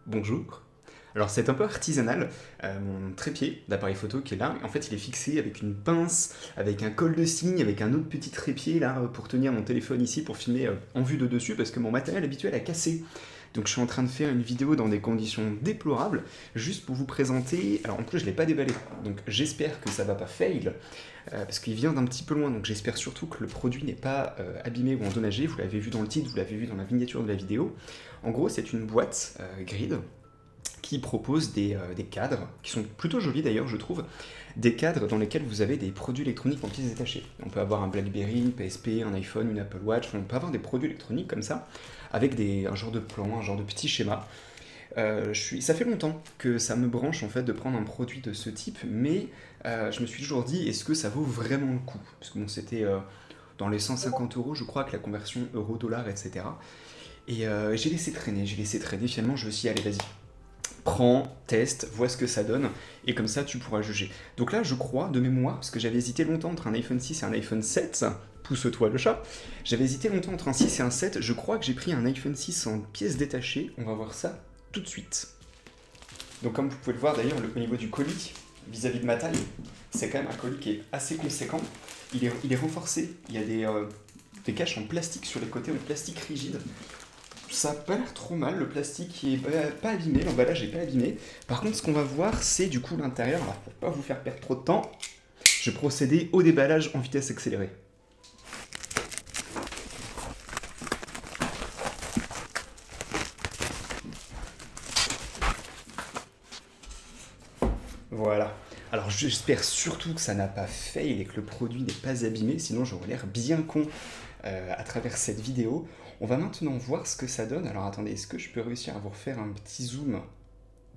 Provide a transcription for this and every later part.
Bonjour. Alors c'est un peu artisanal, mon trépied d'appareil photo qui est là, en fait il est fixé avec une pince, avec un col de cygne, avec un autre petit trépied là pour tenir mon téléphone ici pour filmer en vue de dessus parce que mon matériel habituel a cassé. Donc je suis en train de faire une vidéo dans des conditions déplorables, juste pour vous présenter, alors en plus je ne l'ai pas déballé, donc j'espère que ça va pas fail, parce qu'il vient d'un petit peu loin, donc j'espère surtout que le produit n'est pas abîmé ou endommagé, vous l'avez vu dans le titre, vous l'avez vu dans la miniature de la vidéo. En gros c'est une boîte grid, qui propose des cadres, qui sont plutôt jolis d'ailleurs je trouve, des cadres dans lesquels vous avez des produits électroniques en pièces détachées. On peut avoir un BlackBerry, une PSP, un iPhone, une Apple Watch, on peut avoir des produits électroniques comme ça, avec un genre de plan, un genre de petit schéma. Ça fait longtemps que ça me branche en fait de prendre un produit de ce type, mais je me suis toujours dit, est-ce que ça vaut vraiment le coup? Parce que bon, c'était dans les 150 euros, je crois, que la conversion euro-dollar, etc. Et j'ai laissé traîner, finalement je me suis dit, allez vas-y, prends, teste, vois ce que ça donne, et comme ça tu pourras juger. Donc là, je crois, de mémoire, parce que j'avais hésité longtemps entre un iPhone 6 et un iPhone 7, pousse-toi le chat, j'avais hésité longtemps entre un 6 et un 7, je crois que j'ai pris un iPhone 6 en pièces détachées, on va voir ça tout de suite. Donc comme vous pouvez le voir d'ailleurs, au niveau du colis, vis-à-vis de ma taille, c'est quand même un colis qui est assez conséquent, il est renforcé, il y a des caches en plastique sur les côtés, en plastique rigide. Ça n'a pas l'air trop mal, le plastique est pas abîmé, l'emballage n'est pas abîmé. Par contre, ce qu'on va voir, c'est du coup l'intérieur. Alors, pour pas vous faire perdre trop de temps, je vais procéder au déballage en vitesse accélérée. Voilà. Alors j'espère surtout que ça n'a pas fail et que le produit n'est pas abîmé, sinon j'aurais l'air bien con à travers cette vidéo. On va maintenant voir ce que ça donne. Alors attendez, est-ce que je peux réussir à vous refaire un petit zoom?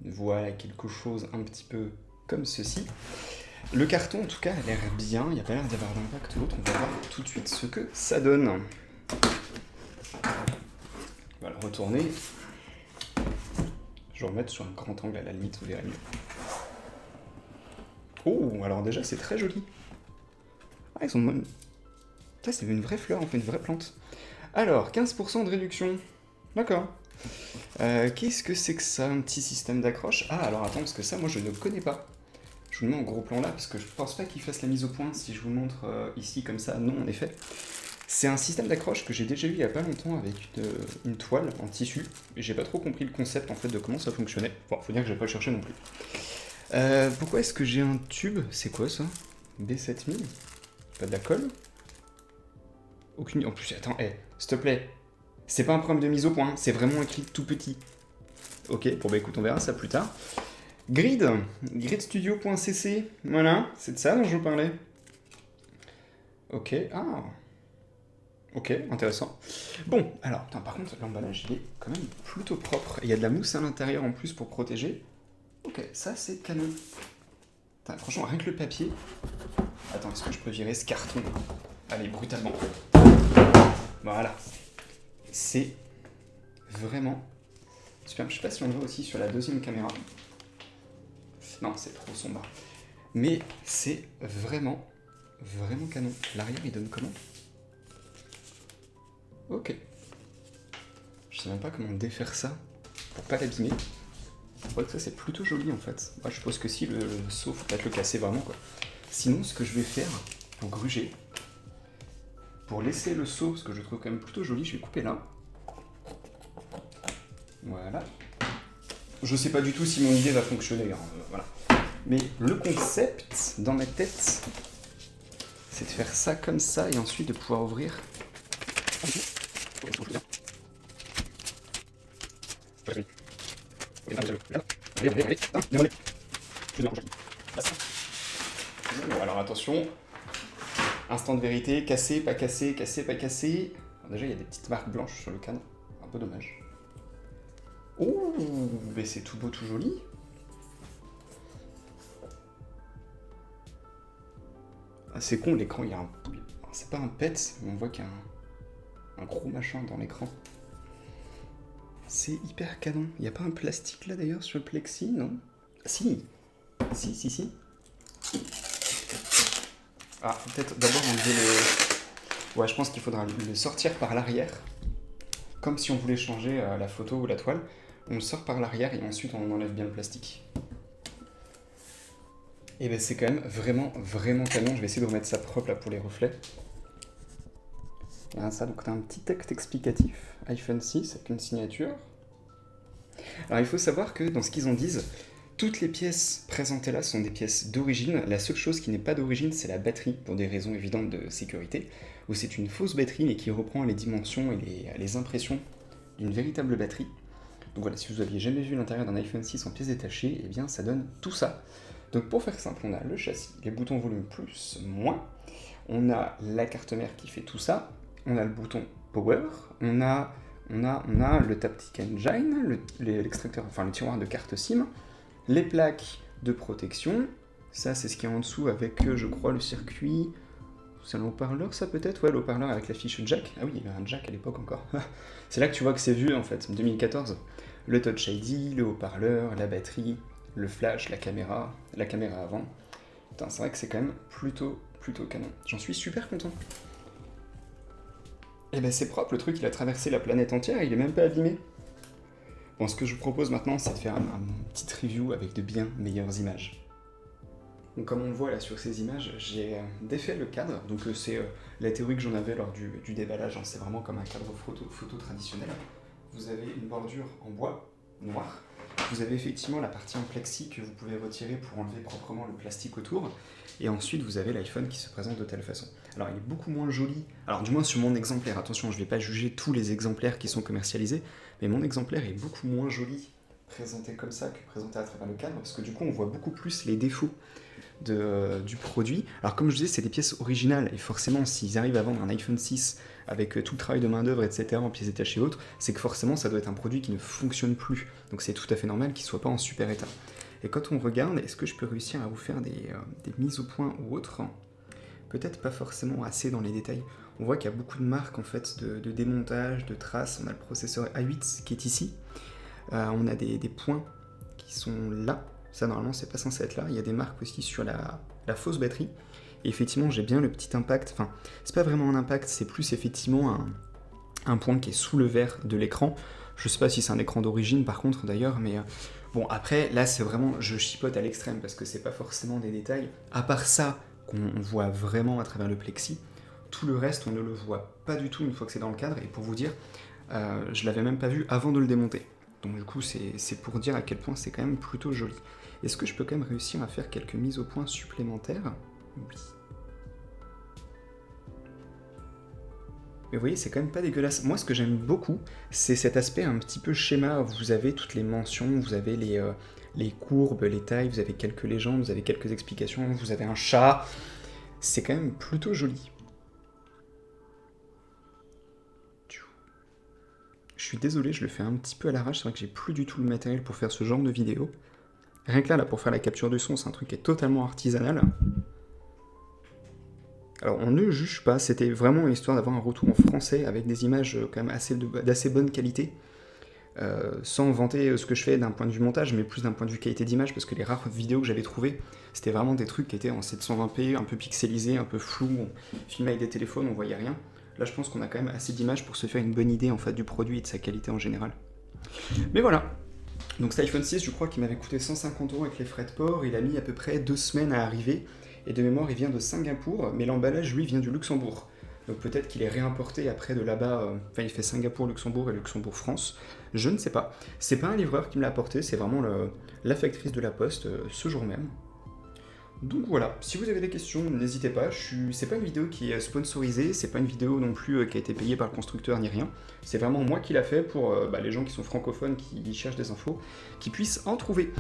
Voilà, quelque chose un petit peu comme ceci. Le carton en tout cas a l'air bien, il n'y a pas l'air d'y avoir d'impact ou autre. On va voir tout de suite ce que ça donne. On va le retourner. Je vais remettre sur un grand angle à la limite, vous verrez mieux. Oh, alors déjà c'est très joli. Ah, ils ont... Ça c'est une vraie fleur, on fait une vraie plante. Alors, 15% de réduction. D'accord. Qu'est-ce que c'est que ça, un petit système d'accroche? Ah, alors attends, parce que ça, moi, je ne connais pas. Je vous le mets en gros plan là, parce que je pense pas qu'il fasse la mise au point si je vous montre ici comme ça. Non, en effet. C'est un système d'accroche que j'ai déjà eu il y a pas longtemps avec une toile en tissu. Et j'ai pas trop compris le concept, en fait, de comment ça fonctionnait. Bon, faut dire que j'ai pas le cherché non plus. Pourquoi est-ce que j'ai un tube? C'est quoi, ça? B7000? Pas de la colle? Aucune... En plus, attends, s'il te plaît. C'est pas un problème de mise au point, c'est vraiment écrit tout petit. Ok, bon bah écoute, on verra ça plus tard. Grid, gridstudio.cc, voilà, c'est de ça dont je vous parlais. Ok, ah. Ok, intéressant. Bon, alors, putain, par contre, l'emballage, il est quand même plutôt propre. Il y a de la mousse à l'intérieur en plus pour protéger. Ok, ça c'est canon. Putain, franchement, rien que le papier... Attends, est-ce que je peux virer ce carton? Allez, brutalement. Voilà. C'est vraiment super. Je sais pas si on le voit aussi sur la deuxième caméra. Non, c'est trop sombre. Mais c'est vraiment canon. L'arrière, il donne comment? Ok. Je sais même pas comment défaire ça pour pas l'abîmer. Je crois que ça, c'est plutôt joli en fait. Moi, je suppose que si le seau, faut peut-être le casser vraiment quoi. Sinon, ce que je vais faire pour gruger, pour laisser le seau, parce que je le trouve quand même plutôt joli, je vais couper là. Voilà. Je sais pas du tout si mon idée va fonctionner, hein, voilà. Mais le concept, dans ma tête, c'est de faire ça comme ça et ensuite de pouvoir ouvrir. Bon, alors attention. Instant de vérité, cassé, pas cassé, cassé, pas cassé. Alors déjà, il y a des petites marques blanches sur le cadre. Un peu dommage. Ouh, mais c'est tout beau, tout joli. Ah, c'est con, l'écran, il y a un... C'est pas un pet, mais on voit qu'il y a un gros machin dans l'écran. C'est hyper canon. Il n'y a pas un plastique là d'ailleurs sur le plexi, non? Si. Si. Ah, peut-être d'abord enlever le... Ouais, je pense qu'il faudra le sortir par l'arrière. Comme si on voulait changer la photo ou la toile. on le sort par l'arrière et ensuite on enlève bien le plastique. Et ben c'est quand même vraiment canon. Je vais essayer de remettre ça propre là pour les reflets. Et ça, donc tu as un petit texte explicatif, iPhone 6 avec une signature. Alors il faut savoir que dans ce qu'ils en disent, toutes les pièces présentées là sont des pièces d'origine. La seule chose qui n'est pas d'origine, c'est la batterie, pour des raisons évidentes de sécurité, où c'est une fausse batterie mais qui reprend les dimensions et les impressions d'une véritable batterie. Donc voilà, si vous aviez jamais vu l'intérieur d'un iPhone 6 en pièces détachées, eh bien ça donne tout ça. Donc pour faire simple, on a le châssis, les boutons volume plus, moins, on a la carte mère qui fait tout ça, on a le bouton power, on a le Taptic Engine, l'extracteur, enfin le tiroir de carte SIM, les plaques de protection, ça c'est ce qui est en dessous avec, je crois, le circuit, c'est un haut-parleur ça peut-être? Ouais, le haut-parleur avec la fiche jack, ah oui, il y avait un jack à l'époque encore, c'est là que tu vois que c'est vieux en fait, 2014, le Touch ID, le haut-parleur, la batterie, le flash, la caméra avant. Putain, c'est vrai que c'est quand même plutôt canon. J'en suis super content. Et ben c'est propre, le truc il a traversé la planète entière, il est même pas abîmé. Bon, ce que je vous propose maintenant, c'est de faire un petit review avec de bien meilleures images. Donc comme on le voit là sur ces images, j'ai défait le cadre, donc c'est la théorie que j'en avais lors du déballage, hein. C'est vraiment comme un cadre photo traditionnel. Vous avez une bordure en bois noir. Vous avez effectivement la partie en plexi que vous pouvez retirer pour enlever proprement le plastique autour. Et ensuite, vous avez l'iPhone qui se présente de telle façon. Alors, il est beaucoup moins joli. Alors, du moins sur mon exemplaire. Attention, je ne vais pas juger tous les exemplaires qui sont commercialisés. Mais mon exemplaire est beaucoup moins joli présenté comme ça que présenté à travers le cadre. Parce que du coup, on voit beaucoup plus les défauts du produit. Alors, comme je disais, c'est des pièces originales. Et forcément, s'ils arrivent à vendre un iPhone 6 avec tout le travail de main-d'œuvre, etc., en pièces détachées et autres, c'est que forcément, ça doit être un produit qui ne fonctionne plus. Donc, c'est tout à fait normal qu'il ne soit pas en super état. Et quand on regarde, est-ce que je peux réussir à vous faire des mises au point ou autres? Peut-être pas forcément assez dans les détails. On voit qu'il y a beaucoup de marques en fait de démontage, de traces. On a le processeur A8 qui est ici. On a des points qui sont là. Ça normalement c'est pas censé être là. Il y a des marques aussi sur la fausse batterie. Et effectivement j'ai bien le petit impact. Enfin, c'est pas vraiment un impact, c'est plus effectivement un point qui est sous le verre de l'écran. Je sais pas si c'est un écran d'origine par contre d'ailleurs, mais bon après là c'est vraiment, je chipote à l'extrême parce que c'est pas forcément des détails. À part ça qu'on voit vraiment à travers le plexi, tout le reste on ne le voit pas du tout une fois que c'est dans le cadre. Et pour vous dire, je l'avais même pas vu avant de le démonter. Donc du coup c'est pour dire à quel point c'est quand même plutôt joli. Est-ce que je peux quand même réussir à faire quelques mises au point supplémentaires? Oui. Mais vous voyez, c'est quand même pas dégueulasse. Moi, ce que j'aime beaucoup, c'est cet aspect un petit peu schéma. Vous avez toutes les mentions, vous avez les courbes, les tailles, vous avez quelques légendes, vous avez quelques explications, vous avez un chat. C'est quand même plutôt joli. Je suis désolé, je le fais un petit peu à l'arrache. C'est vrai que j'ai plus du tout le matériel pour faire ce genre de vidéo. Rien que là, pour faire la capture de son, c'est un truc qui est totalement artisanal. Alors on ne juge pas, c'était vraiment une histoire d'avoir un retour en français avec des images quand même d'assez bonne qualité, sans vanter ce que je fais d'un point de vue montage, mais plus d'un point de vue qualité d'image, parce que les rares vidéos que j'avais trouvées, c'était vraiment des trucs qui étaient en 720p, un peu pixelisés, un peu flou, on filmait avec des téléphones, on voyait rien. Là je pense qu'on a quand même assez d'images pour se faire une bonne idée en fait du produit et de sa qualité en général. Mais voilà. Donc cet iPhone 6, je crois qu'il m'avait coûté 150 € avec les frais de port, il a mis à peu près 2 semaines à arriver, et de mémoire il vient de Singapour, mais l'emballage lui vient du Luxembourg. Donc peut-être qu'il est réimporté après de là-bas, enfin il fait Singapour-Luxembourg et Luxembourg-France, je ne sais pas. C'est pas un livreur qui me l'a apporté, c'est vraiment la factrice de la poste ce jour même. Donc voilà, si vous avez des questions, n'hésitez pas, c'est pas une vidéo qui est sponsorisée, c'est pas une vidéo non plus qui a été payée par le constructeur ni rien, c'est vraiment moi qui l'a fait pour les gens qui sont francophones, qui cherchent des infos, qui puissent en trouver.